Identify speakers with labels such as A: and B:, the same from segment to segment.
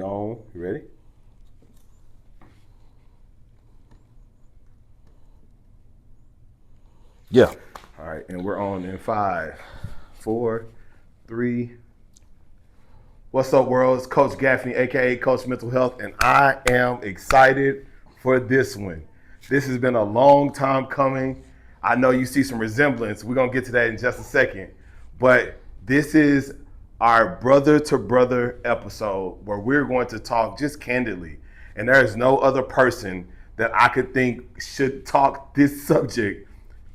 A: We on. You ready?
B: Yeah.
A: All right, and we're on in 5, 4, 3. What's up, world? It's Coach Gaffney, aka Coach Mental Health, and I am excited for this one. This has been a long time coming. I know you see some resemblance. We're gonna get to that in just a second, but this is our brother to brother episode where we're going to talk just candidly, and there is no other person that I could think should talk this subject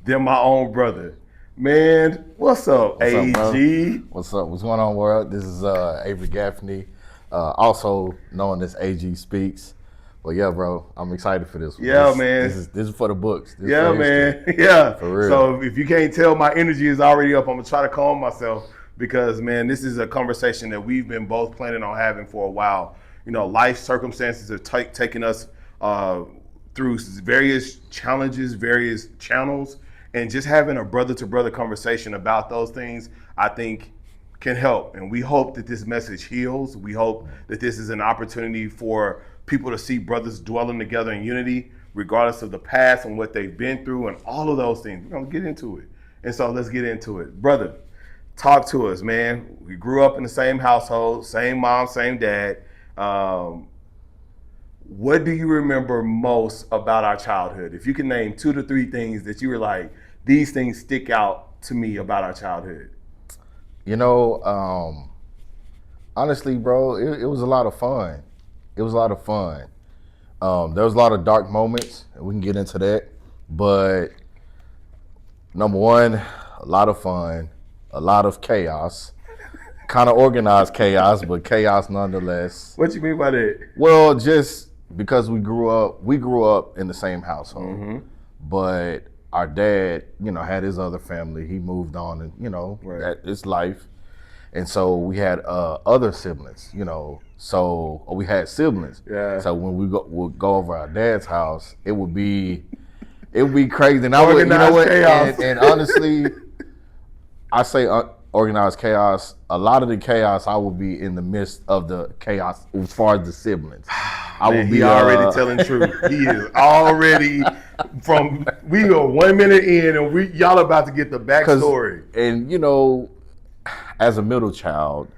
A: than my own brother. Man, what's up,
B: What's
A: AG?
B: up, bro? What's up? What's going on, world? This is Avery Gaffney, also known as AG Speaks. But yeah, bro, I'm excited for this one.
A: Yeah, man.
B: This is for the books. This
A: Yeah,
B: for
A: man.
B: history.
A: Yeah.
B: For real.
A: So if you can't tell, my energy is already up. I'm going to try to calm myself because, man, this is a conversation that we've been both planning on having for a while. You know, life circumstances have taken us through various challenges, various channels, and just having a brother-to-brother conversation about those things, I think, can help. And we hope that this message heals. We hope that this is an opportunity for people to see brothers dwelling together in unity, regardless of the past and what they've been through and all of those things. We're going to get into it. And so let's get into it. Brother, talk to us, man. We grew up in the same household, same mom, same dad. What do you remember most about our childhood? If you can name 2 to 3 things that you were like, these things stick out to me about our childhood.
B: You know, honestly, bro, it was a lot of fun. It was a lot of fun. There was a lot of dark moments, and we can get into that. But number one, a lot of fun, a lot of chaos. Kind of organized chaos, but chaos nonetheless.
A: What you mean by that?
B: Well, just because we grew up in the same household, but our dad, had his other family. He moved on, and it's life. And so we had other siblings, So we had siblings.
A: Yeah.
B: So when would go over our dad's house, it would be crazy. And
A: Chaos.
B: And honestly, I say organized chaos. A lot of the chaos, I would be in the midst of the chaos as far as the siblings.
A: He already telling truth. He is already we are 1 minute in and y'all about to get the backstory.
B: And as a middle child,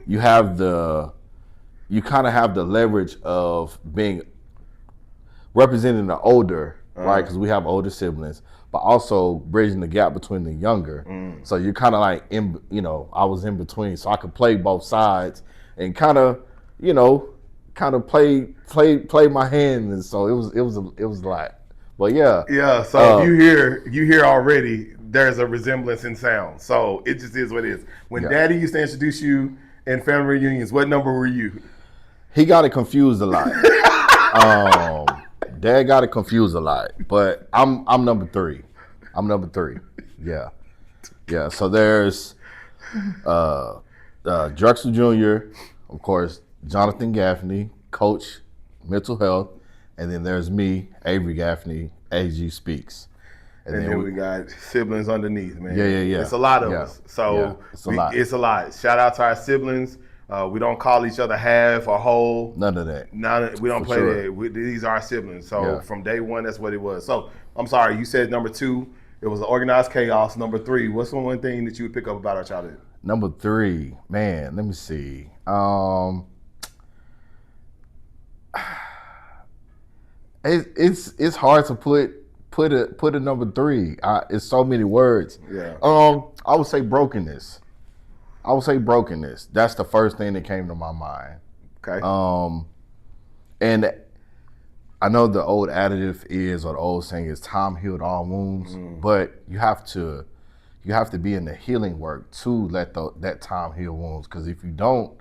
B: you kind of have the leverage of being representing the older, right? Because we have older siblings, but also bridging the gap between the younger. So you're kind of like I was in between, so I could play both sides and kind of play my hand, and so it was a lot. But yeah.
A: Yeah. So if you hear already, there's a resemblance in sound. So it just is what it is. When Daddy used to introduce you in family reunions, what number were you?
B: He got it confused a lot. Dad got it confused a lot, but I'm number 3. I'm number 3. Yeah. Yeah. So there's Drexel Jr., of course, Jonathan Gaffney, Coach Mental Health, and then there's me, Avery Gaffney, AG Speaks.
A: And then we got siblings underneath, man.
B: Yeah.
A: It's a lot of us. So
B: it's a lot.
A: It's a lot. Shout out to our siblings. We don't call each other half or whole.
B: None of that.
A: We don't play that. These are our siblings. So from day one, that's what it was. So I'm sorry, you said number 2, it was organized chaos. Number 3, what's the one thing that you would pick up about our childhood?
B: Number 3, man, let me see. It's hard to put a number 3. It's so many words.
A: Yeah.
B: I would say brokenness. That's the first thing that came to my mind.
A: Okay.
B: And I know the old adage is, or the old saying is, time healed all wounds. But you have to be in the healing work to let that time heal wounds. Because if you don't,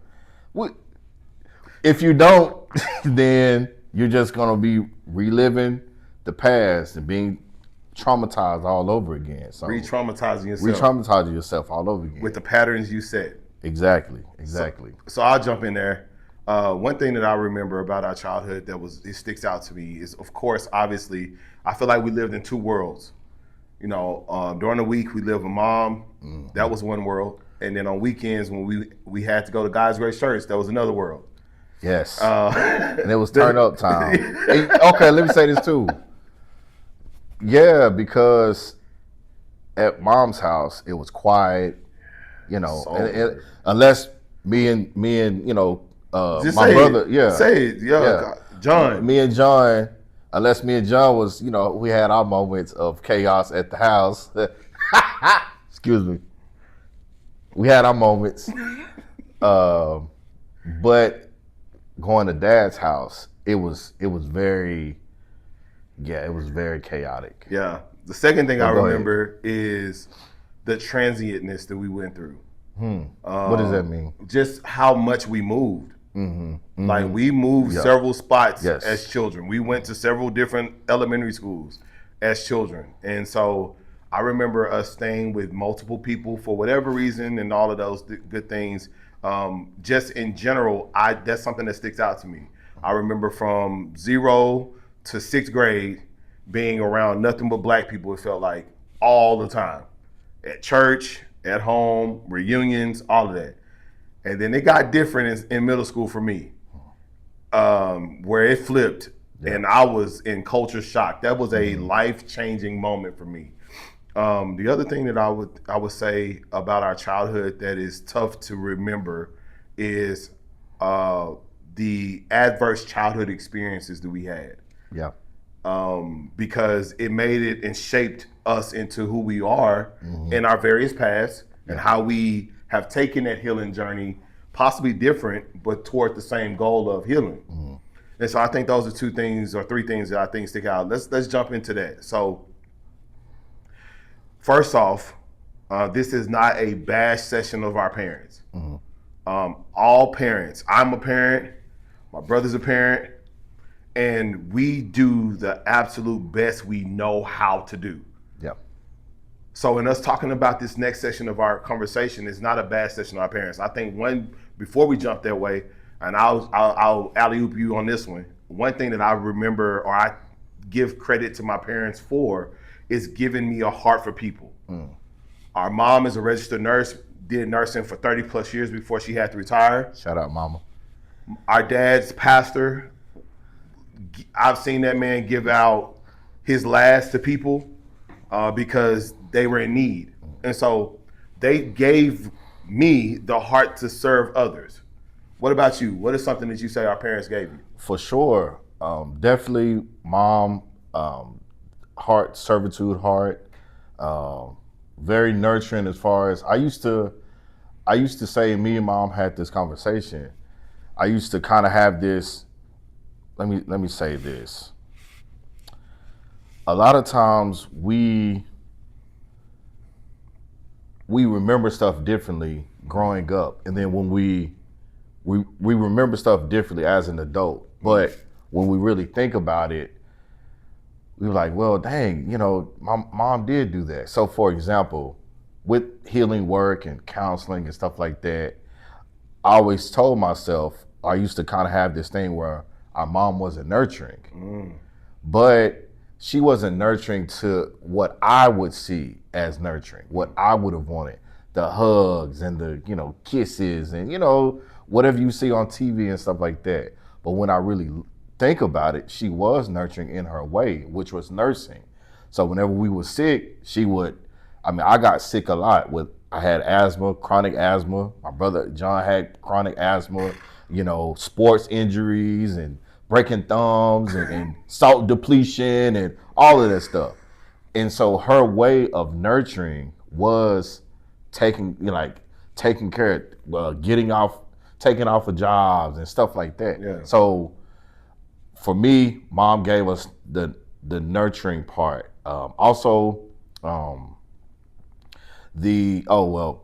B: then you're just gonna be reliving the past and being traumatized all over again. So
A: re-traumatizing
B: yourself all over again
A: with the patterns you set.
B: Exactly.
A: So I'll jump in there. One thing that I remember about our childhood it sticks out to me is, of course, obviously, I feel like we lived in 2 worlds. During the week we lived with mom. That was one world, and then on weekends when we had to go to God's Grace Church, that was another world.
B: Yes.
A: Uh,
B: And it was turn up time. Okay, let me say this too. Yeah, because at mom's house it was quiet,
A: So
B: and unless me and
A: just
B: my
A: say
B: brother,
A: it. Say it.
B: yeah,
A: Yeah, John.
B: me and John, unless me and John was, we had our moments of chaos at the house. Excuse me. We had our moments, but going to Dad's house, it was very chaotic.
A: Yeah. The second thing I
B: Go ahead.
A: remember is the transientness that we went through.
B: What does that mean?
A: Just how much we moved. Like we moved
B: Yeah.
A: several spots
B: Yes.
A: as children. We went to several different elementary schools as children. And so I remember us staying with multiple people for whatever reason and all of those good things. Just in general, that's something that sticks out to me. I remember from 0 to 6th grade being around nothing but black people, it felt like all the time. At church, at home, reunions, all of that. And then it got different in middle school for me, where it flipped, and I was in culture shock. That was a life-changing moment for me. The other thing that I would say about our childhood that is tough to remember is the adverse childhood experiences that we had.
B: Yeah.
A: Because it made it and shaped us into who we are in our various paths and how we have taken that healing journey, possibly different, but toward the same goal of healing. And so I think those are 2 things or 3 things that I think stick out. Let's jump into that. So first off, this is not a bash session of our parents. All parents, I'm a parent, my brother's a parent, and we do the absolute best we know how to do.
B: Yep.
A: So in us talking about this next session of our conversation, it's not a bad session of our parents. I think before we jump that way, and I'll alley-oop you on this one. One thing that I remember or I give credit to my parents for is giving me a heart for people. Our mom is a registered nurse, did nursing for 30 plus years before she had to retire.
B: Shout out, mama.
A: Our dad's pastor. I've seen that man give out his last to people because they were in need. And so they gave me the heart to serve others. What about you? What is something that you say our parents gave you?
B: For sure. Definitely mom, heart, servitude heart, very nurturing as far as I used to say, me and mom had this conversation. I used to kind of have this, let me say this. A lot of times we remember stuff differently growing up, and then when we remember stuff differently as an adult. But when we really think about it, we were like, well, dang, my mom did do that. So for example, with healing work and counseling and stuff like that, I always told myself, I used to kind of have this thing where our mom wasn't nurturing, but she wasn't nurturing to what I would see as nurturing, what I would have wanted, the hugs and the, kisses and, whatever you see on TV and stuff like that. But when I really think about it, she was nurturing in her way, which was nursing. So whenever we were sick, I got sick a lot I had asthma, chronic asthma. My brother John had chronic asthma, sports injuries and breaking thumbs and salt depletion and all of that stuff. And so her way of nurturing was taking care of, taking off of jobs and stuff like that.
A: Yeah.
B: So for me, mom gave us the nurturing part.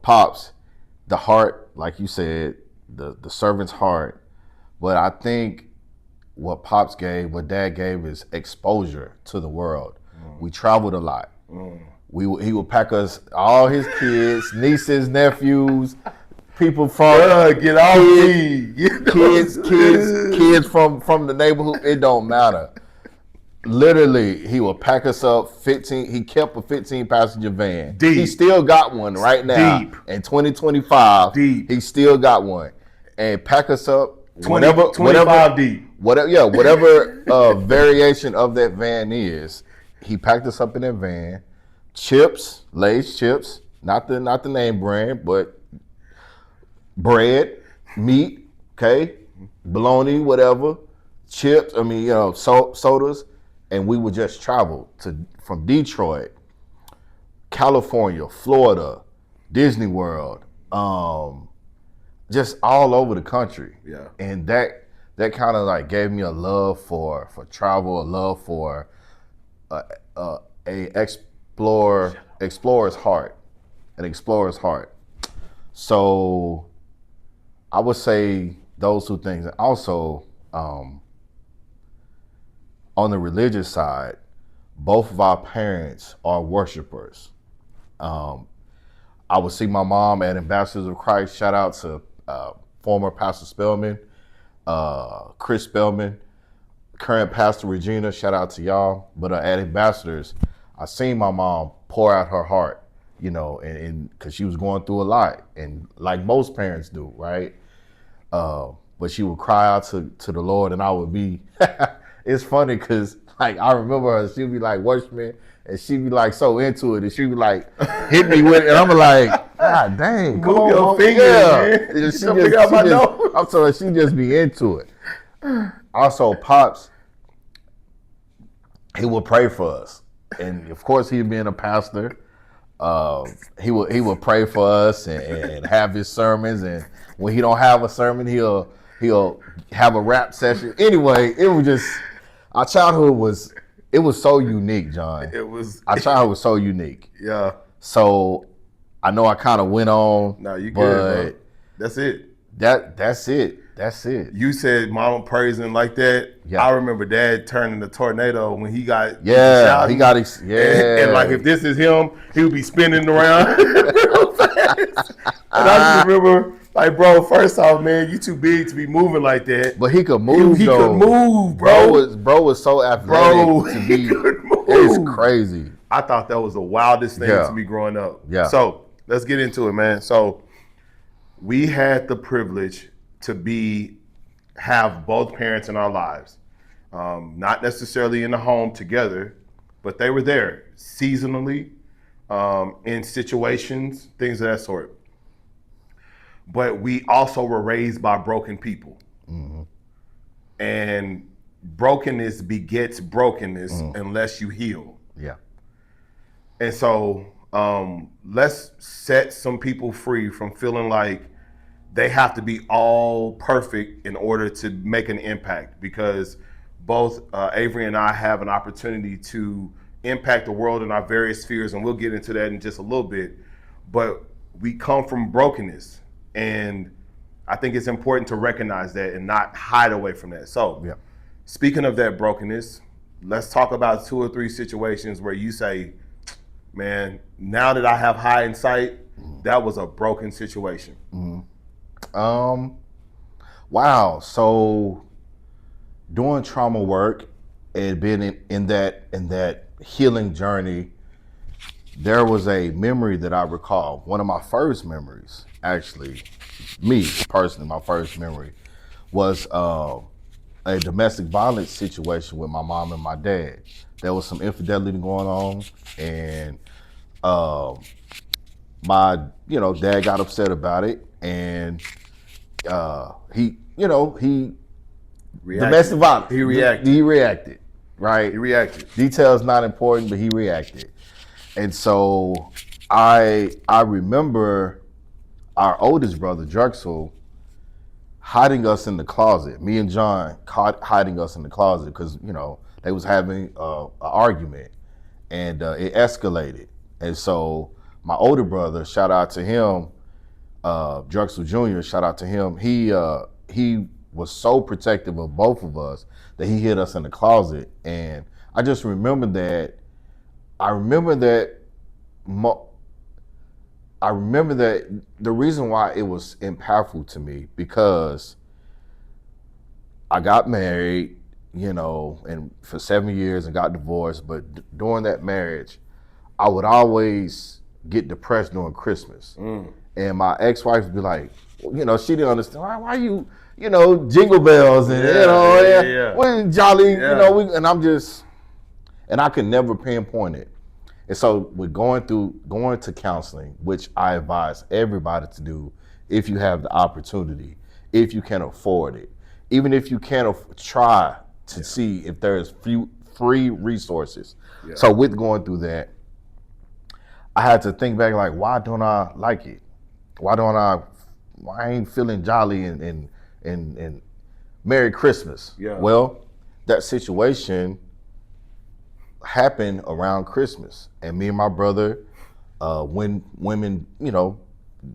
B: Pops, the heart, like you said, the servant's heart. But I think what Dad gave is exposure to the world. We traveled a lot. He would pack us, all his kids, nieces, nephews, people from
A: Get off me.
B: kids from the neighborhood. It don't matter. Literally, he would pack us up 15. He kept a 15 passenger van.
A: Deep.
B: He still got one right now.
A: Deep.
B: In 2025,
A: Deep.
B: he still got one. And pack us up
A: 25 deep.
B: Whatever variation of that van is, he packed us up in that van. Chips, Lay's chips, not the name brand, but bread, meat, okay, bologna, whatever, chips. Sodas, and we would just travel from Detroit, California, Florida, Disney World, just all over the country.
A: Yeah.
B: And that kind of like gave me a love for travel, a love for explorer's heart, an explorer's heart. So I would say those two things. And also, on the religious side, both of our parents are worshipers. I would see my mom at Ambassadors of Christ. Shout out to former Pastor Spellman, Chris Spellman, current Pastor Regina. Shout out to y'all. But at Ambassadors, I seen my mom pour out her heart, and because she was going through a lot, and like most parents do, right? But she would cry out to the Lord, and I would be. It's funny because like I remember her. She'd be like worshiping. And she be like so into it, and she be like hit me with it, and I'm like, God dang, come on,
A: your fingers, man.
B: And she I'm sorry, she just be into it. Also, Pops, he would pray for us, and of course, he being a pastor, he would pray for us and have his sermons, and when he don't have a sermon, he'll have a rap session. Anyway, it was just our childhood was. It was so unique, John. Our childhood was so unique.
A: Yeah.
B: So I know I kind of went on.
A: No, you good, bro. That's it.
B: That's it.
A: You said mama praising like that.
B: Yeah.
A: I remember Dad turning the tornado when he got
B: shouting.
A: And like if this is him, he would be spinning around real fast. And I just remember. Like, bro, first off, man, you too big to be moving like that.
B: But he could move,
A: He could move, bro.
B: Bro was so athletic to be.
A: He could move.
B: It's crazy.
A: I thought that was the wildest thing to me growing up.
B: Yeah.
A: So, let's get into it, man. So, we had the privilege to have both parents in our lives. Not necessarily in the home together, but they were there seasonally, in situations, things of that sort. But we also were raised by broken people. Mm-hmm. And brokenness begets brokenness unless you heal.
B: Yeah.
A: And so let's set some people free from feeling like they have to be all perfect in order to make an impact, because both Avery and I have an opportunity to impact the world in our various spheres, and we'll get into that in just a little bit. But we come from brokenness. And I think it's important to recognize that and not hide away from that. So, Speaking of that brokenness, let's talk about 2 or 3 situations where you say, man, now that I have hindsight, that was a broken situation.
B: Wow. So doing trauma work and being in that healing journey, there was a memory that I recall. One of my first memories, actually, me personally, my first memory was a domestic violence situation with my mom and my dad. There was some infidelity going on, and my dad got upset about it, and he
A: Reacted.
B: Domestic violence.
A: He reacted.
B: He reacted. Right.
A: He reacted.
B: Details not important, but he reacted. And so I remember our oldest brother, Drexel, hiding us in the closet. Me and John hiding us in the closet because, they was having an argument, and it escalated. And so my older brother, shout out to him, Drexel Jr., shout out to him. He was so protective of both of us that he hid us in the closet. And I just remember that. I remember that the reason why it was impactful to me, because I got married, and for 7 years and got divorced. But during that marriage, I would always get depressed during Christmas. And my ex-wife would be like, she didn't understand, why you jingle bells and we jolly, and I'm just, and I could never pinpoint it. And so with going to counseling, which I advise everybody to do if you have the opportunity, if you can afford it, even if you can't try to see if there's free resources. Yeah. So with going through that, I had to think back, like, why don't I like it? Why I ain't feeling jolly and Merry Christmas? Yeah. Well, that situation happened around Christmas, and me and my brother, when women,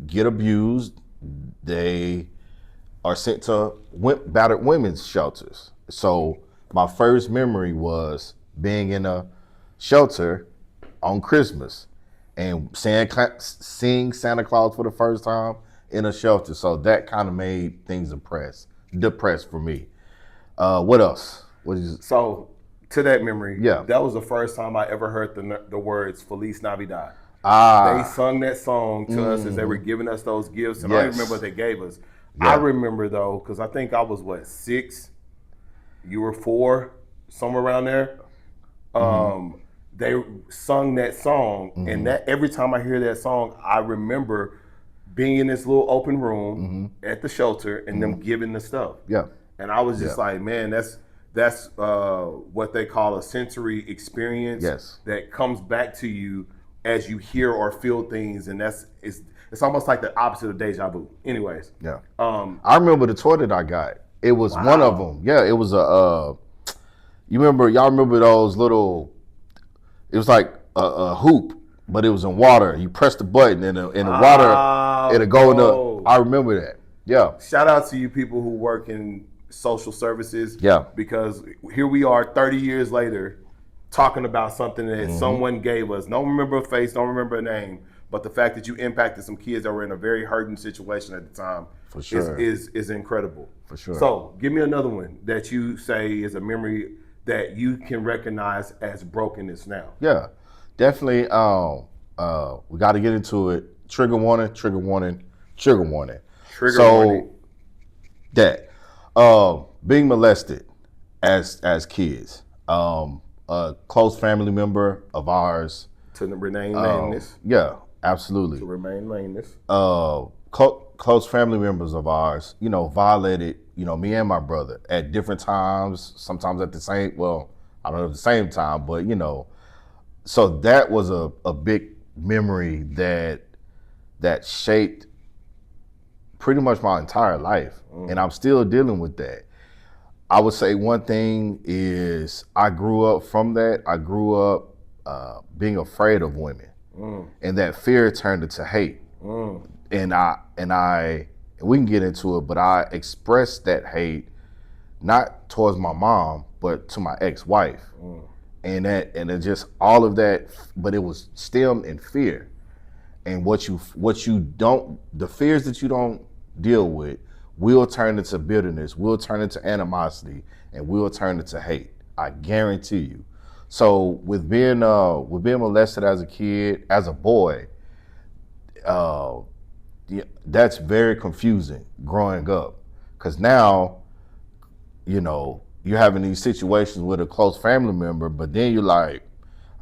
B: get abused, they are sent to battered women's shelters. So my first memory was being in a shelter on Christmas and seeing Santa Claus for the first time in a shelter. So that kind of made things depressed for me. What else?
A: So to that memory, that was the first time I ever heard the words Feliz Navidad. They sung that song to us as they were giving us those gifts, and I don't remember what they gave us. Yeah. I remember though, because I think I was 6, you were 4, somewhere around there. They sung that song, and that every time I hear that song, I remember being in this little open room at the shelter and them giving the stuff. Yeah, and I was just like, man, that's what they call a sensory experience. Yes, that comes back to you as you hear or feel things, and it's almost like the opposite of deja vu. Anyways,
B: I remember the toy that I got. It was one of them. Yeah, it was y'all remember those little? It was like a hoop, but it was in water. You press the button and the water, it'll go in the. I remember that. Yeah.
A: Shout out to you people who work in social services. Yeah. Because here we are 30 years later talking about something that someone gave us. Don't remember a face, don't remember a name, but the fact that you impacted some kids that were in a very hurting situation at the time for sure is incredible. For sure. So give me another one that you say is a memory that you can recognize as brokenness now.
B: Yeah, definitely. We got to get into it. Trigger warning, trigger warning, trigger warning. Trigger warning. That being molested as kids, a close family member of ours.
A: To remain nameless.
B: Yeah, absolutely.
A: To remain nameless.
B: Close family members of ours, violated, me and my brother at different times, sometimes at the same, I don't know, at the same time, but, so that was a big memory that shaped pretty much my entire life. And I'm still dealing with that. I would say one thing is I grew up from that. I grew up being afraid of women, and that fear turned into hate. And we can get into it, but I expressed that hate not towards my mom, but to my ex-wife. And it just all of that, but it was stemmed in fear. And the fears that you don't deal with will turn into bitterness, will turn into animosity, and will turn into hate. I guarantee you. So with being molested as a kid, as a boy, that's very confusing growing up, because now, you're having these situations with a close family member, but then you're like,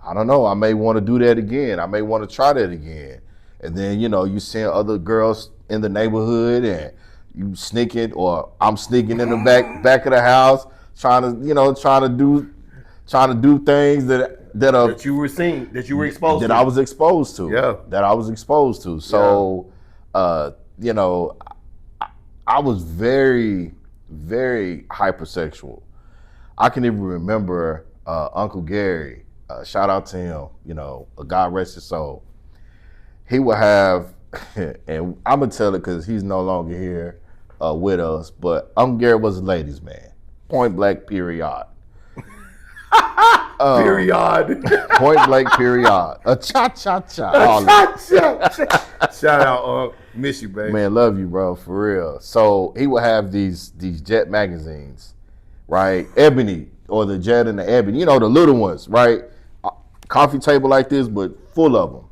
B: I don't know, I may want to do that again. I may want to try that again. And then, you see other girls in the neighborhood and you sneaking, or I'm sneaking in the back of the house, trying to do things that
A: you were seeing, that you were exposed to.
B: That I was exposed to. Yeah. That I was exposed to. So, I was very, very hypersexual. I can even remember Uncle Gary, shout out to him, a God rest his soul. He would have, and I'm going to tell it because he's no longer here with us, but Uncle Gary was a ladies' man. Point blank, period.
A: Period.
B: Point blank, period. A cha-cha-cha.
A: Cha-cha-cha. Shout out, miss you, baby.
B: Man, love you, bro, for real. So he would have these Jet magazines, right? Ebony, or the Jet and the Ebony, the little ones, right? Coffee table like this, but full of them.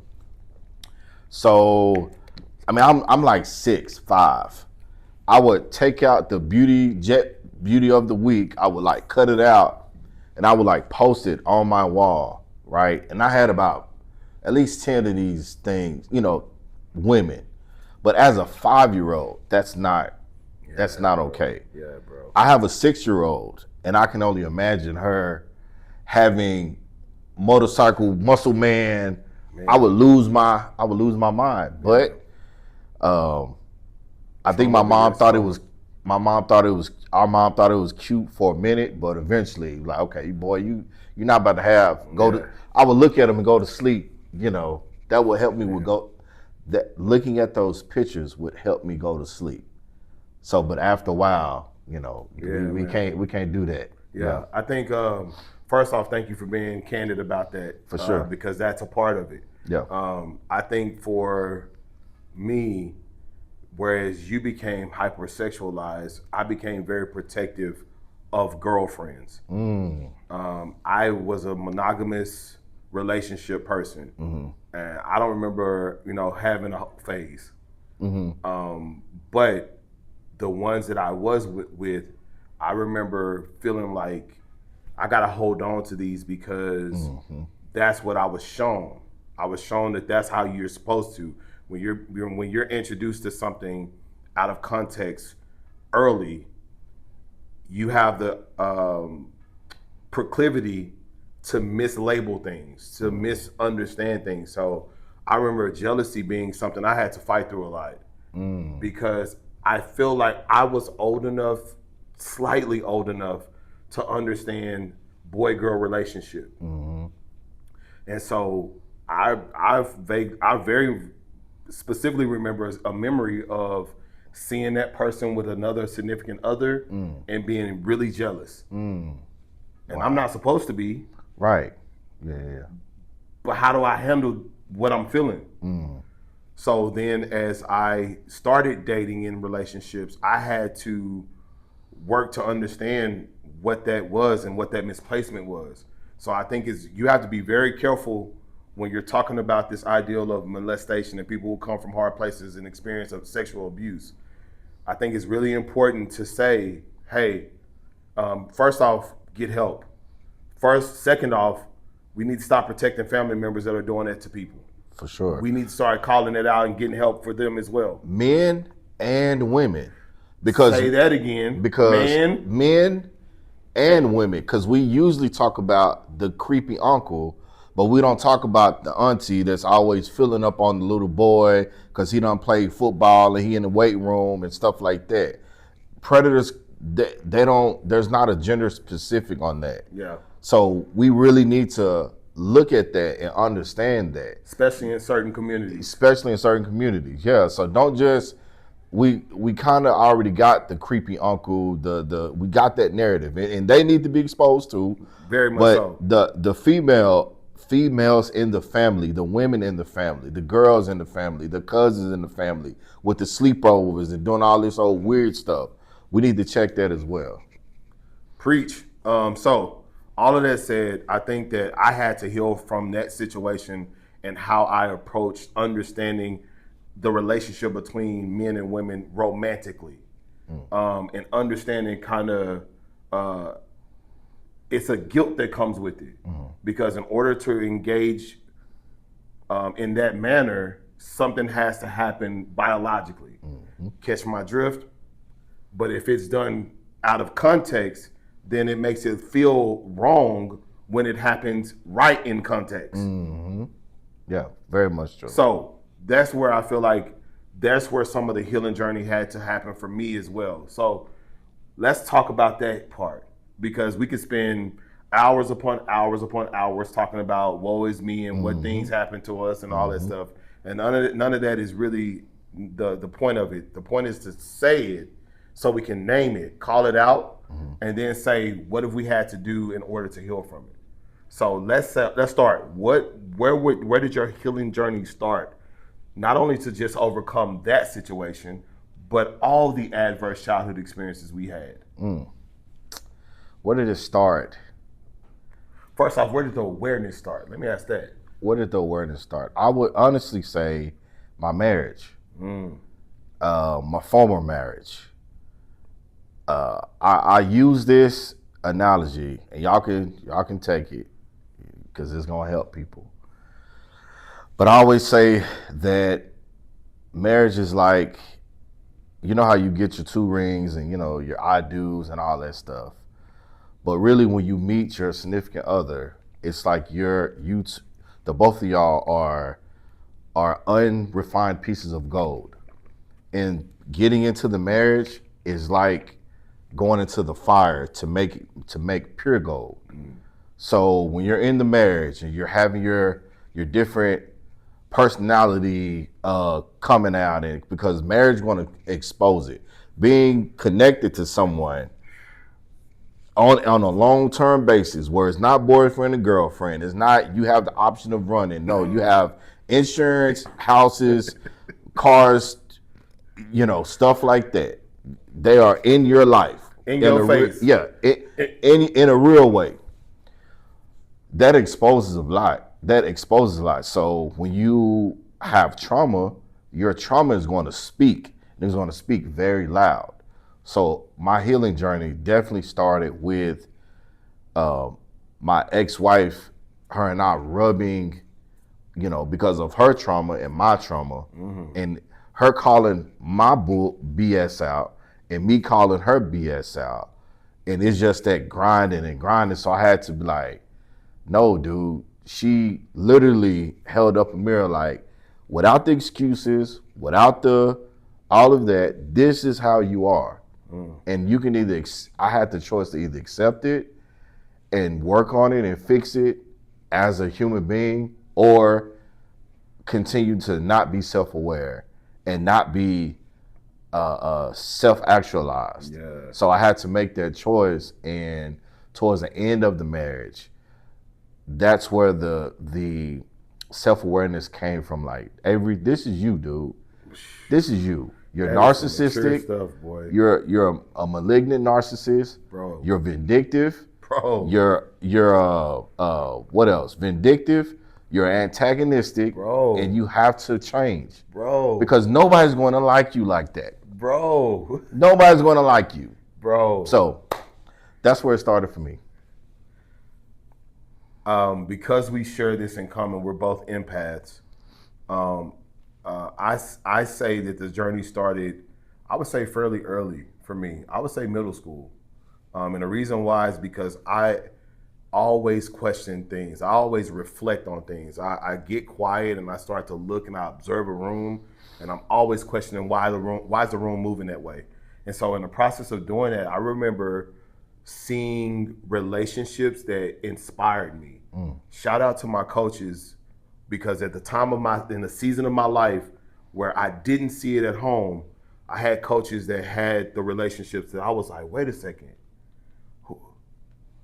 B: So, I'm like 6'5", I would take out the beauty of the week. I would like cut it out, and I would like post it on my wall, right? And I had about at least 10 of these things, women. But as a 5-year-old, that's not okay.
A: Yeah, bro.
B: I have a 6-year-old, and I can only imagine her having motorcycle muscle man. I would lose my mind. But I think our mom thought it was cute for a minute, but eventually, like, okay, boy, you're not about to I would look at them and go to sleep. That would help me looking at those pictures would help me go to sleep. So, but after a while, we can't do that.
A: Yeah. I think first off, thank you for being candid about that.
B: For sure.
A: Because that's a part of it.
B: Yeah.
A: I think for me, whereas you became hypersexualized, I became very protective of girlfriends. I was a monogamous relationship person, and I don't remember, having a phase. But the ones that I was with, I remember feeling like I gotta hold on to these because that's what I was shown. I was shown that that's how you're supposed to. When you're introduced to something out of context early, you have the proclivity to mislabel things, to misunderstand things. So I remember jealousy being something I had to fight through a lot because I feel like I was slightly old enough to understand boy-girl relationship. And so I very specifically remember a memory of seeing that person with another significant other and being really jealous. And I'm not supposed to be.
B: Right. Yeah.
A: But how do I handle what I'm feeling? So then as I started dating in relationships, I had to work to understand what that was and what that misplacement was. So I think you have to be very careful when you're talking about this ideal of molestation and people who come from hard places and experience of sexual abuse. I think it's really important to say, hey, first off, get help. Second off, we need to stop protecting family members that are doing that to people.
B: For sure.
A: We need to start calling it out and getting help for them as well.
B: Men and women. Say
A: that again.
B: Because men and women, because we usually talk about the creepy uncle, but we don't talk about the auntie that's always filling up on the little boy because he done played football and he in the weight room and stuff like that. Predators, there's not a gender specific on that.
A: Yeah.
B: So we really need to look at that and understand that.
A: Especially in certain communities.
B: Yeah. So don't just, we kind of already got the creepy uncle, we got that narrative and they need to be exposed to.
A: Very much so.
B: But the females in the family, the women in the family, the girls in the family, the cousins in the family with the sleepovers and doing all this old weird stuff. We need to check that as well.
A: Preach. So all of that said, I think that I had to heal from that situation and how I approached understanding the relationship between men and women romantically, and understanding kind of it's a guilt that comes with it, because in order to engage in that manner, something has to happen biologically. Catch my drift? But if it's done out of context, then it makes it feel wrong when it happens right in context.
B: Yeah, very much true.
A: So that's where I feel like that's where some of the healing journey had to happen for me as well. So let's talk about that part, because we could spend hours upon hours upon hours talking about woe is me and what things happen to us and all that stuff. And none of that is really the point of it. The point is to say it so we can name it, call it out, and then say, what have we had to do in order to heal from it? So let's start. Where did your healing journey start? Not only to just overcome that situation, but all the adverse childhood experiences we had.
B: Where did it start?
A: First off, where did the awareness start? Let me ask that.
B: Where did the awareness start? I would honestly say my marriage, my former marriage. I use this analogy, and y'all can take it because it's gonna help people. But I always say that marriage is like, you know how you get your 2 rings and your I do's and all that stuff. But really, when you meet your significant other, it's like the both of y'all are unrefined pieces of gold. And getting into the marriage is like going into the fire to make pure gold. So when you're in the marriage and you're having your different personality coming out, and because marriage is going to expose it, being connected to someone on a long-term basis where it's not boyfriend and girlfriend, it's not you have the option of running. No, you have insurance, houses, cars, stuff like that. They are in your life.
A: In your face.
B: In a real way. That exposes a lot. So when you have trauma, your trauma is going to speak. It's going to speak very loud. So my healing journey definitely started with my ex-wife, her and I rubbing, because of her trauma and my trauma, and her calling my BS out and me calling her BS out. And it's just that grinding and grinding. So I had to be like, no, dude. She literally held up a mirror like, without the excuses, without all of that, this is how you are. And you can I had the choice to either accept it and work on it and fix it as a human being, or continue to not be self-aware and not be self-actualized.
A: Yeah.
B: So I had to make that choice, and towards the end of the marriage, that's where the self-awareness came from. Like, Avery, this is you, dude. This is you. You're narcissistic.
A: Stuff, boy.
B: You're a malignant narcissist.
A: Bro.
B: You're vindictive.
A: Bro.
B: You're what else? Vindictive. You're antagonistic.
A: Bro.
B: And you have to change.
A: Bro.
B: Because nobody's going to like you like that.
A: Bro.
B: Nobody's going to like you.
A: Bro.
B: So that's where it started for me.
A: Because we share this in common, we're both empaths. I say that the journey started, I would say fairly early for me. I would say middle school. And the reason why is because I always question things. I always reflect on things. I get quiet and I start to look and I observe a room, and I'm always questioning why is the room moving that way? And so in the process of doing that, I remember seeing relationships that inspired me. Shout out to my coaches, because at the time in the season of my life where I didn't see it at home, I had coaches that had the relationships that I was like, wait a second,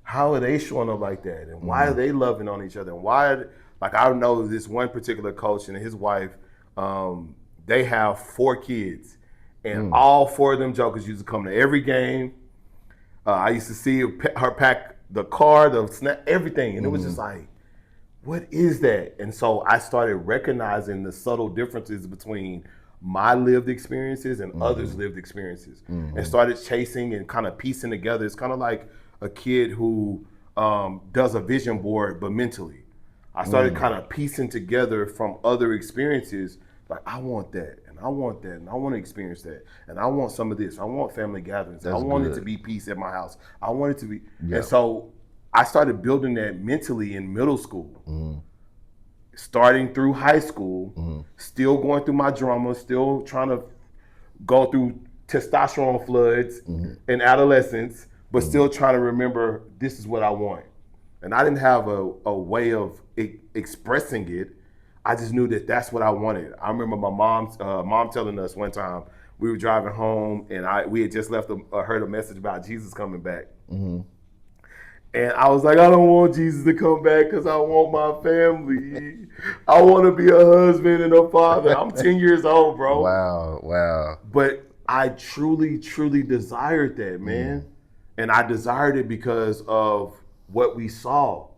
A: how are they showing up like that? And why are they loving on each other? And why, like, I know this one particular coach and his wife, they have 4 kids, and all 4 of them jokers used to come to every game. I used to see her pack the car, the snack, everything. And it was just like, what is that? And so I started recognizing the subtle differences between my lived experiences and others' lived experiences, and started chasing and kind of piecing together. It's kind of like a kid who does a vision board, but mentally. I started kind of piecing together from other experiences, like, I want that, and I want that, and I want to experience that, and I want some of this. I want family gatherings. I want it to be peace at my house. I want it to be. Yeah. And so I started building that mentally in middle school, starting through high school, still going through my drama, still trying to go through testosterone floods in adolescence, but still trying to remember this is what I want. And I didn't have a way of expressing it. I just knew that that's what I wanted. I remember my mom telling us one time, we were driving home, and we had just heard a message about Jesus coming back. And I was like, I don't want Jesus to come back because I want my family. I want to be a husband and a father. I'm 10 years old, bro.
B: Wow.
A: But I truly, truly desired that, man. And I desired it because of what we saw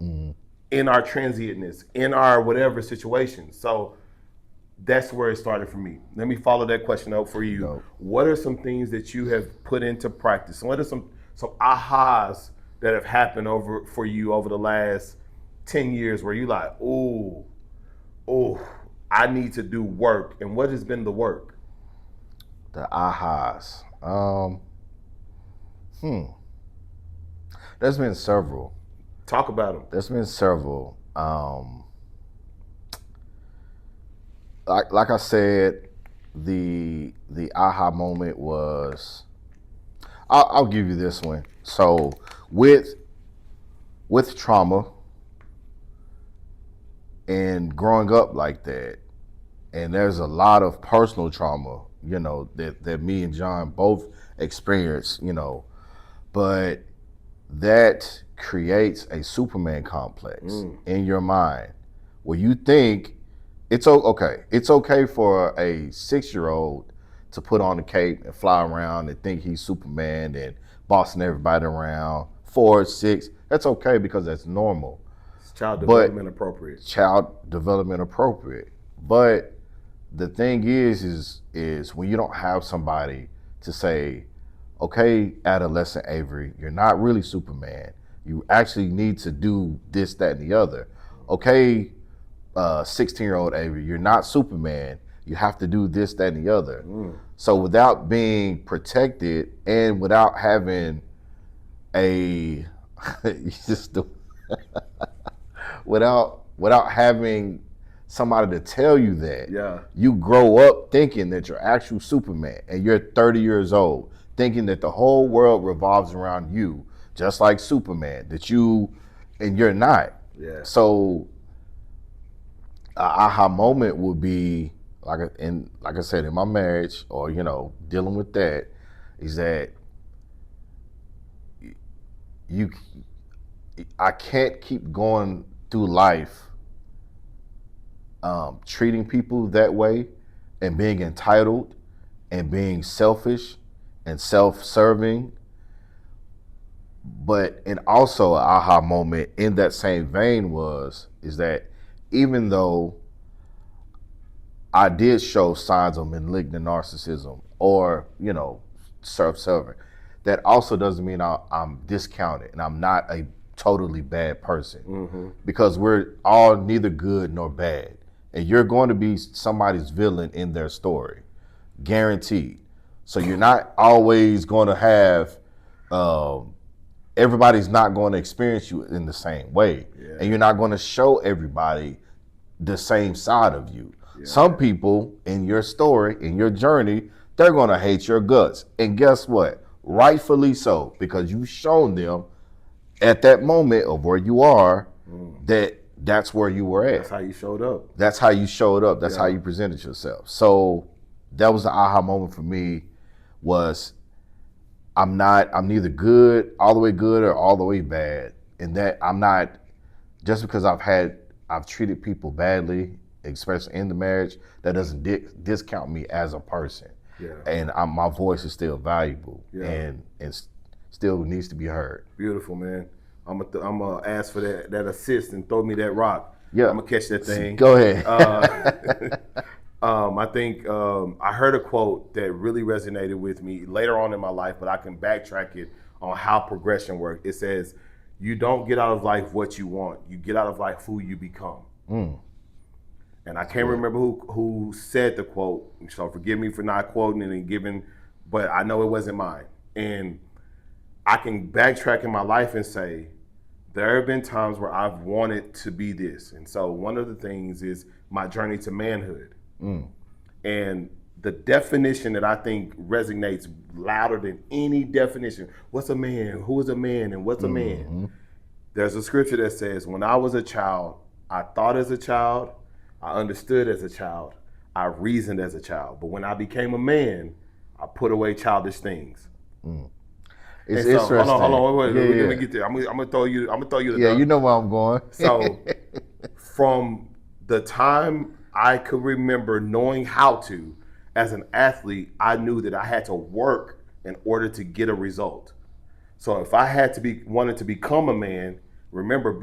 A: in our transientness, in our whatever situation. So that's where it started for me. Let me follow that question up for you.
B: Dope.
A: What are some things that you have put into practice? What are some ahas that have happened over for you over the last 10 years where you like, oh, I need to do work. And what has been the work?
B: The ahas. There's been several.
A: Talk about them.
B: There's been several. Like I said, the aha moment was. I'll give you this one. So with trauma and growing up like that, and there's a lot of personal trauma, that me and John both experienced, but that creates a Superman complex in your mind where you think it's okay. It's okay for a 6-year-old to put on a cape and fly around and think he's Superman and bossing everybody around. 4, 6, that's okay because that's normal.
A: It's child development appropriate.
B: Child development appropriate. But the thing is when you don't have somebody to say, okay, adolescent Avery, you're not really Superman. You actually need to do this, that, and the other. Okay, 16-year-old Avery, you're not Superman. You have to do this, that, and the other. So without being protected and without having without having somebody to tell you that, you grow up thinking that you're actual Superman, and you're 30 years old, thinking that the whole world revolves around you, just like Superman, and you're not.
A: Yeah.
B: So, aha moment would be like I said, in my marriage, or dealing with that, is that I can't keep going through life treating people that way and being entitled and being selfish and self-serving. And also an aha moment in that same vein is that even though I did show signs of malignant narcissism or, self-serving, that also doesn't mean I'm discounted and I'm not a totally bad person, because we're all neither good nor bad. And you're going to be somebody's villain in their story, guaranteed. So you're not always going to have, everybody's not going to experience you in the same way. Yeah. And you're not going to show everybody the same side of you. Yeah. Some people in your story, in your journey, they're going to hate your guts. And guess what? Rightfully so, because you've shown them at that moment of where you are that's where you were at.
A: That's how you showed up.
B: That's how you showed up. That's how you presented yourself. So that was the aha moment for me, was I'm neither good, all the way good, or all the way bad. And that I'm not, just because I've treated people badly, especially in the marriage, that doesn't discount me as a person. Yeah. And my voice is still valuable, and still needs to be heard.
A: Beautiful, man. I'm gonna ask for that assist and throw me that rock.
B: Yeah,
A: I'm gonna catch that thing.
B: Go ahead.
A: I think I heard a quote that really resonated with me later on in my life, but I can backtrack it on how progression works. It says, "You don't get out of life what you want. You get out of life who you become." And I can't remember who said the quote, so forgive me for not quoting it and giving, but I know it wasn't mine. And I can backtrack in my life and say, there have been times where I've wanted to be this. And so one of the things is my journey to manhood. And the definition that I think resonates louder than any definition, what's a man, who is a man, and what's a man? There's a scripture that says, when I was a child, I thought as a child, I understood as a child, I reasoned as a child. But when I became a man, I put away childish things.
B: It's interesting.
A: Hold on, wait. Let me get there. I'm gonna throw you the
B: Yeah, you know where I'm going.
A: So from the time I could remember knowing how to, as an athlete, I knew that I had to work in order to get a result. So if I wanted to become a man, remember,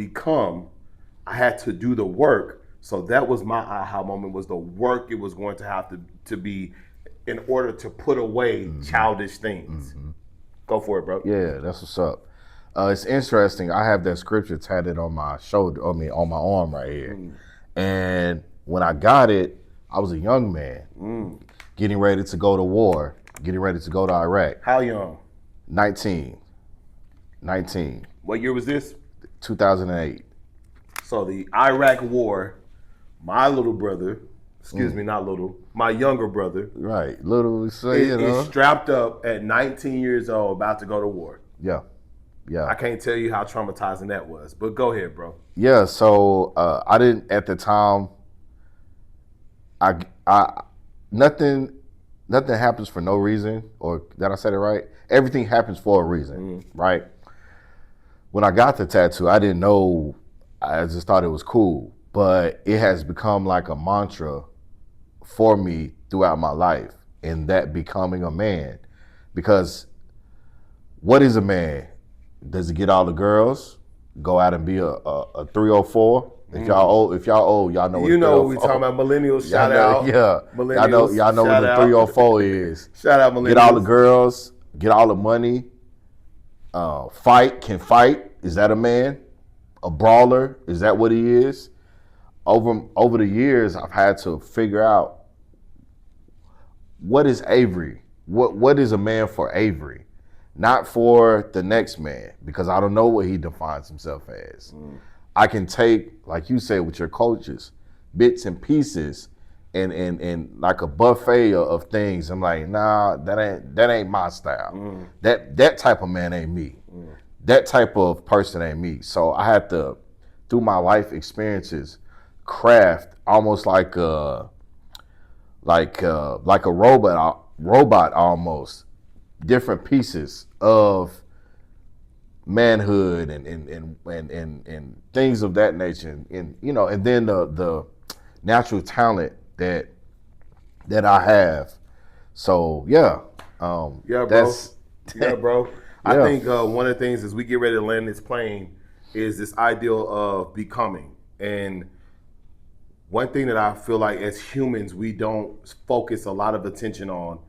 A: I had to do the work So that was my aha moment, was the work it was going to have to be in order to put away childish things. Go for it, bro.
B: Yeah, that's what's up. It's interesting. I have that scripture tatted on my shoulder, on my arm right here. And when I got it, I was a young man, getting ready to go to war, getting ready to go to Iraq.
A: How young?
B: 19.
A: What year was this?
B: 2008.
A: So the Iraq War, my little brother, not little, my younger brother,
B: Right, little, so,
A: is strapped up at 19 years old, about to go to war.
B: Yeah.
A: I can't tell you how traumatizing that was, but go ahead, bro.
B: Yeah, so I didn't at the time. I nothing happens for no reason, or did I say it right? Everything happens for a reason, right? When I got the tattoo, I didn't know. I just thought it was cool, but it has become like a mantra for me throughout my life, and that becoming a man. Because what is a man? Does he get all the girls? Go out and be a 304? If y'all old, y'all know what
A: You know what we
B: 304.
A: talking about, millennials, shout out.
B: Yeah.
A: Millennials,
B: Y'all know what the 304 is.
A: Shout out millennials.
B: Get all the girls, get all the money, can fight. Is that a man? A brawler? Is that what he is? Over the years, I've had to figure out, what is Avery? What is a man for Avery? Not for the next man, because I don't know what he defines himself as. I can take, like you said, with your coaches, bits and pieces, and like a buffet of things. I'm like, nah, that ain't my style. That type of man ain't me. That type of person ain't me. So I had to, through my life experiences, craft almost like a robot almost, different pieces of manhood and things of that nature, and then the natural talent that I have. So
A: yeah, bro. Yeah, bro. I
B: Yeah.
A: think one of the things as we get ready to land this plane is this ideal of becoming. And one thing that I feel like as humans we don't focus a lot of attention on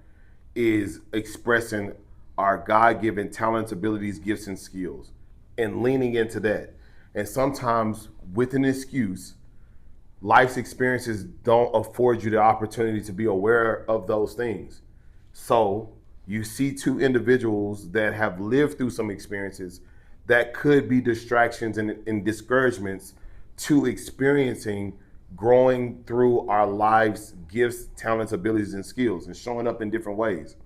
A: is expressing our God-given talents, abilities, gifts, and skills, and leaning into that. And sometimes with an excuse, life's experiences don't afford you the opportunity to be aware of those things. So you see two individuals that have lived through some experiences that could be distractions and discouragements to experiencing growing through our lives, gifts, talents, abilities, and skills, and showing up in different ways.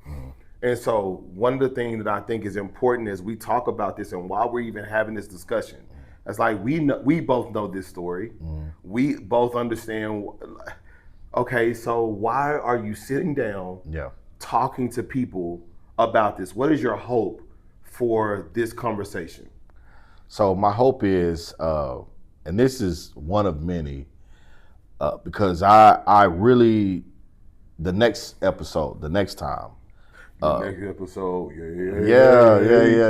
A: And so one of the things that I think is important as we talk about this, and while we're even having this discussion, it's like we both know this story. We both understand, okay, so why are you sitting down talking to people about this? What is your hope for this conversation?
B: So my hope is, and this is one of many, because I really, the next episode, the next time,
A: next episode,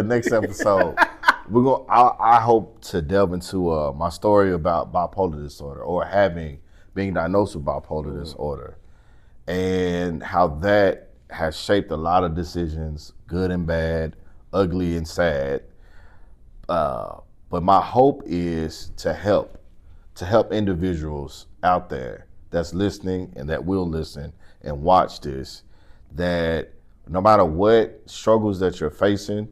B: next episode, I hope to delve into my story about bipolar disorder, or being diagnosed with bipolar disorder, and how that has shaped a lot of decisions, good and bad, ugly and sad. But my hope is to help individuals out there that's listening and that will listen and watch this, that no matter what struggles that you're facing,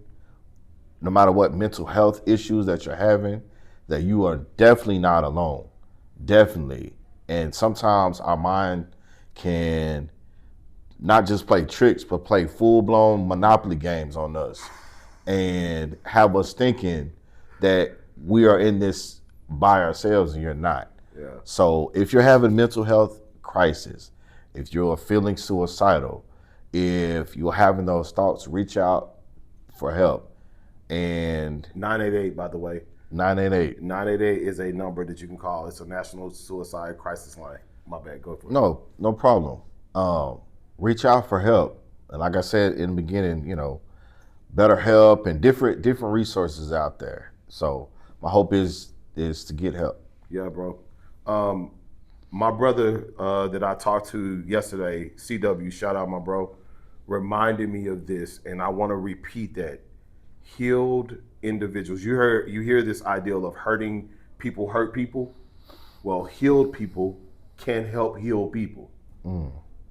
B: no matter what mental health issues that you're having, that you are definitely not alone. Definitely. And sometimes our mind can not just play tricks, but play full-blown Monopoly games on us and have us thinking that we are in this by ourselves, and you're not.
A: Yeah.
B: So if you're having mental health crisis, if you're feeling suicidal, if you're having those thoughts, reach out for help. And
A: 988, by the way.
B: 988.
A: 988 is a number that you can call. It's a national suicide crisis line. My bad, go for it.
B: No problem. Reach out for help. And like I said in the beginning, better help and different resources out there. So my hope is to get help.
A: Yeah, bro. My brother that I talked to yesterday, CW, shout out my bro, reminded me of this, and I want to repeat that. Healed individuals. You hear this ideal of hurting people hurt people. Well, healed people can help heal people.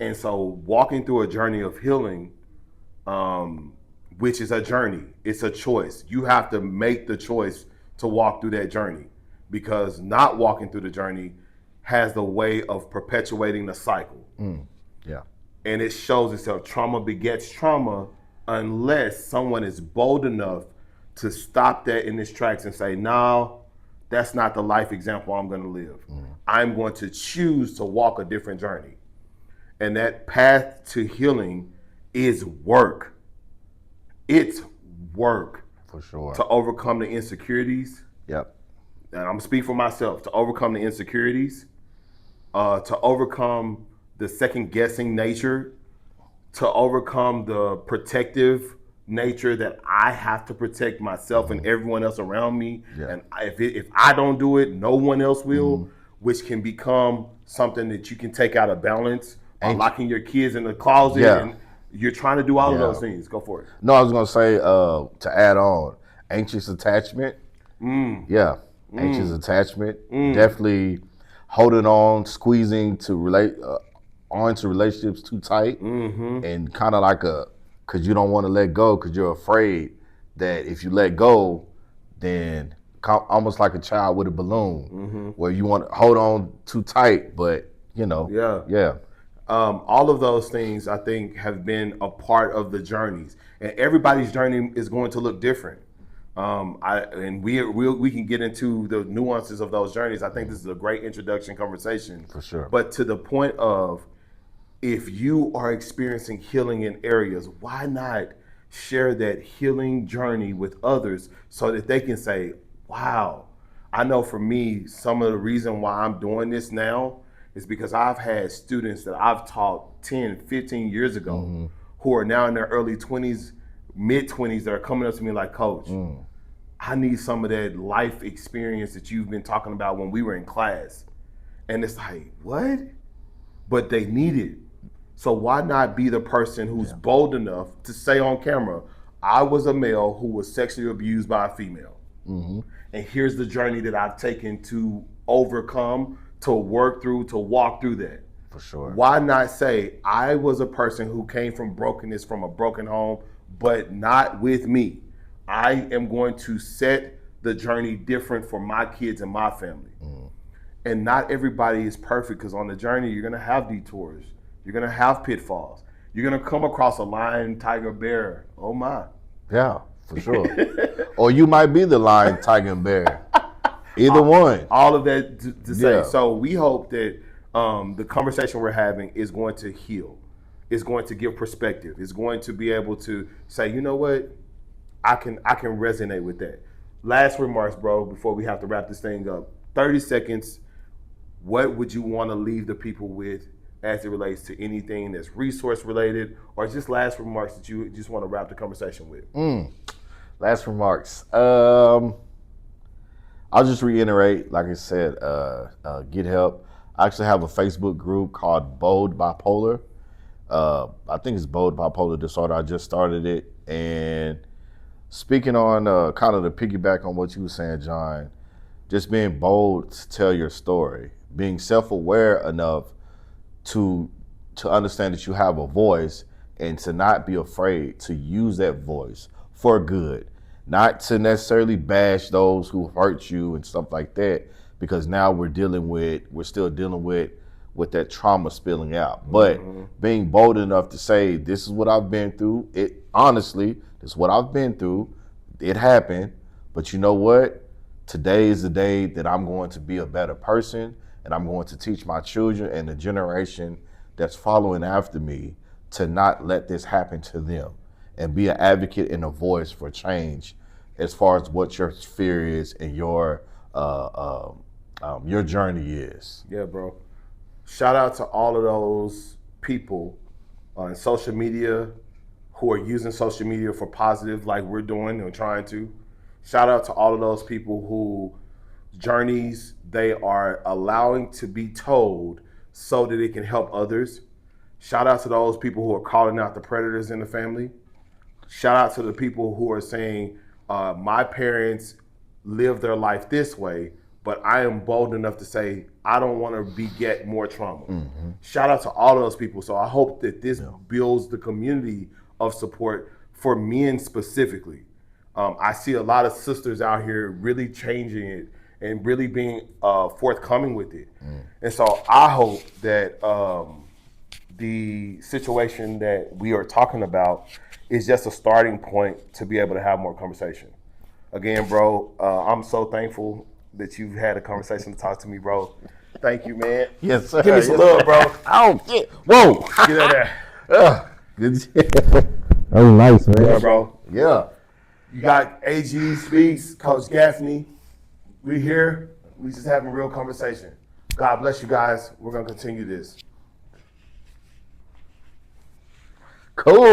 A: And so walking through a journey of healing, which is a journey, it's a choice. You have to make the choice to walk through that journey, because not walking through the journey has the way of perpetuating the cycle.
B: Yeah.
A: And it shows itself. Trauma begets trauma unless someone is bold enough to stop that in its tracks and say, no, that's not the life example I'm going to live. I'm going to choose to walk a different journey. And that path to healing is work. It's work.
B: For sure.
A: To overcome the insecurities.
B: Yep.
A: And I'm going to speak for myself. To overcome the insecurities. To overcome the second guessing nature. To overcome the protective nature that I have to protect myself and everyone else around me.
B: Yeah.
A: And if I don't do it, no one else will, which can become something that you can take out of balance by locking your kids in the closet. And you're trying to do all of those things. Go for it.
B: No, I was going to say, to add on, anxious attachment. Yeah. Anxious attachment. Definitely holding on, squeezing to relate onto relationships too tight, and kind of like because you don't want to let go because you're afraid that if you let go, then almost like a child with a balloon, where you want to hold on too tight, but
A: all of those things I think have been a part of the journeys, and everybody's journey is going to look different. We can get into the nuances of those journeys. I think this is a great introduction conversation.
B: For sure.
A: But to the point of, if you are experiencing healing in areas, why not share that healing journey with others so that they can say, wow, I know for me, some of the reason why I'm doing this now is because I've had students that I've taught 10, 15 years ago who are now in their early 20s, mid 20s, that are coming up to me like, Coach, I need some of that life experience that you've been talking about when we were in class. And it's like, what? But they need it. So why not be the person who's bold enough to say on camera, I was a male who was sexually abused by a female. And here's the journey that I've taken to overcome, to work through, to walk through that.
B: For sure.
A: Why not say, I was a person who came from brokenness, from a broken home, but not with me. I am going to set the journey different for my kids and my family. And not everybody is perfect, because on the journey, you're going to have detours. You're going to have pitfalls. You're going to come across a lion, tiger, bear. Oh, my.
B: Yeah, for sure. Or you might be the lion, tiger, and bear. Either one.
A: All of that to say. So we hope that the conversation we're having is going to heal. It's going to give perspective. It's going to be able to say, you know what? I can resonate with that. Last remarks, bro, before we have to wrap this thing up. 30 seconds. What would you want to leave the people with as it relates to anything that's resource related, or just last remarks that you just want to wrap the conversation with?
B: Last remarks. I'll just reiterate, like I said, get help. I actually have a Facebook group called Bold Bipolar. I think it's Bold Bipolar Disorder. I just started it. And speaking on kind of the piggyback on what you were saying, John, just being bold to tell your story, being self-aware enough to understand that you have a voice, and to not be afraid to use that voice for good, not to necessarily bash those who hurt you and stuff like that, because now we're still dealing with that trauma spilling out. But being bold enough to say, this is what I've been through. Honestly, this is what I've been through. It happened, but you know what? Today is the day that I'm going to be a better person, and I'm going to teach my children and the generation that's following after me to not let this happen to them, and be an advocate and a voice for change as far as what your fear is and your journey is.
A: Yeah, bro. Shout out to all of those people on social media who are using social media for positive, like we're doing and trying to. Shout out to all of those people who journeys they are allowing to be told so that it can help others. Shout out to those people who are calling out the predators in the family. Shout out to the people who are saying, my parents lived their life this way, but I am bold enough to say, I don't want to beget more trauma. Mm-hmm. Shout out to all those people. So I hope that this builds the community of support for men specifically. I see a lot of sisters out here really changing it and really being forthcoming with it. And so I hope that the situation that we are talking about is just a starting point to be able to have more conversation. Again, bro, I'm so thankful that you've had a conversation to talk to me, bro. Thank you, man.
B: Yes, sir.
A: Give me some love, bro.
B: Oh, yeah. Whoa.
A: Get out there.
B: Good shit. That was nice, man.
A: Yeah, bro.
B: Yeah.
A: You got AG Speez, Coach Gaffney. We here. We just having real conversation. God bless you guys. We're going to continue this.
B: Cool.